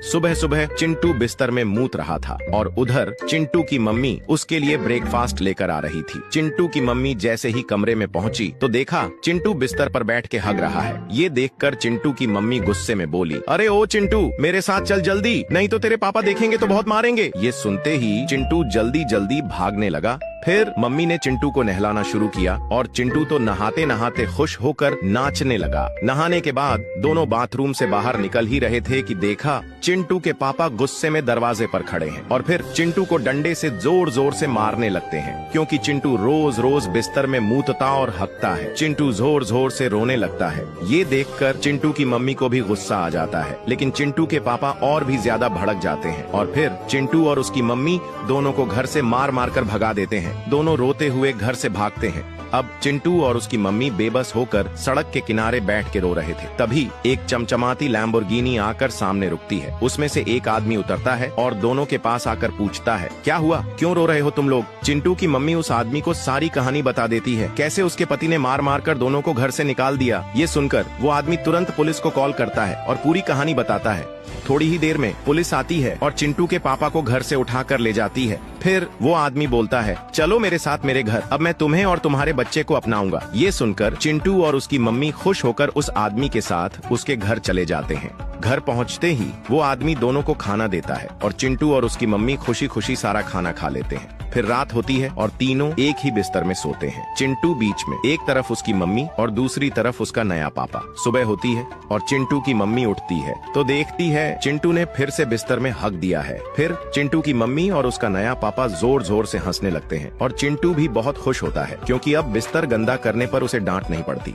सुबह सुबह चिंटू बिस्तर में मूत रहा था और उधर चिंटू की मम्मी उसके लिए ब्रेकफास्ट लेकर आ रही थी। चिंटू की मम्मी जैसे ही कमरे में पहुंची तो देखा चिंटू बिस्तर पर बैठ के हग रहा है। ये देखकर चिंटू की मम्मी गुस्से में बोली, अरे ओ चिंटू, मेरे साथ चल जल्दी, नहीं तो तेरे पापा देखेंगे तो बहुत मारेंगे। ये सुनते ही चिंटू जल्दी जल्दी भागने लगा। फिर मम्मी ने चिंटू को नहलाना शुरू किया और चिंटू तो नहाते नहाते खुश होकर नाचने लगा। नहाने के बाद दोनों बाथरूम से बाहर निकल ही रहे थे कि देखा चिंटू के पापा गुस्से में दरवाजे पर खड़े हैं और फिर चिंटू को डंडे से जोर जोर से मारने लगते हैं, क्योंकि चिंटू रोज रोज बिस्तर में मूतता और हकता है। चिंटू जोर जोर से रोने लगता है। ये देखकर चिंटू की मम्मी को भी गुस्सा आ जाता है, लेकिन चिंटू के पापा और भी ज्यादा भड़क जाते हैं और फिर चिंटू और उसकी मम्मी दोनों को घर से मार मार कर भगा देते हैं। दोनों रोते हुए घर से भागते हैं। अब चिंटू और उसकी मम्मी बेबस होकर सड़क के किनारे बैठ के रो रहे थे। तभी एक चमचमाती लैम्बोर्गिनी आकर सामने रुकती है। उसमें से एक आदमी उतरता है और दोनों के पास आकर पूछता है, क्या हुआ, क्यों रो रहे हो तुम लोग? चिंटू की मम्मी उस आदमी को सारी कहानी बता देती है, कैसे उसके पति ने मार मार कर दोनों को घर से निकाल दिया। ये सुनकर वो आदमी तुरंत पुलिस को कॉल करता है और पूरी कहानी बताता है। थोड़ी ही देर में पुलिस आती है और चिंटू के पापा को घर से उठाकर ले जाती है। फिर वो आदमी बोलता है, चलो मेरे साथ मेरे घर, अब मैं तुम्हें और तुम्हारे बच्चे को अपनाऊंगा। ये सुनकर चिंटू और उसकी मम्मी खुश होकर उस आदमी के साथ उसके घर चले जाते हैं। घर पहुंचते ही वो आदमी दोनों को खाना देता है और चिंटू और उसकी मम्मी खुशी खुशी सारा खाना खा लेते हैं। फिर रात होती है और तीनों एक ही बिस्तर में सोते हैं। चिंटू बीच में, एक तरफ उसकी मम्मी और दूसरी तरफ उसका नया पापा। सुबह होती है और चिंटू की मम्मी उठती है तो देखती है चिंटू ने फिर से बिस्तर में हक दिया है। फिर चिंटू की मम्मी और उसका नया पापा जोर जोर से हंसने लगते हैं और चिंटू भी बहुत खुश होता है, क्योंकि अब बिस्तर गंदा करने पर उसे डांट नहीं पड़ती।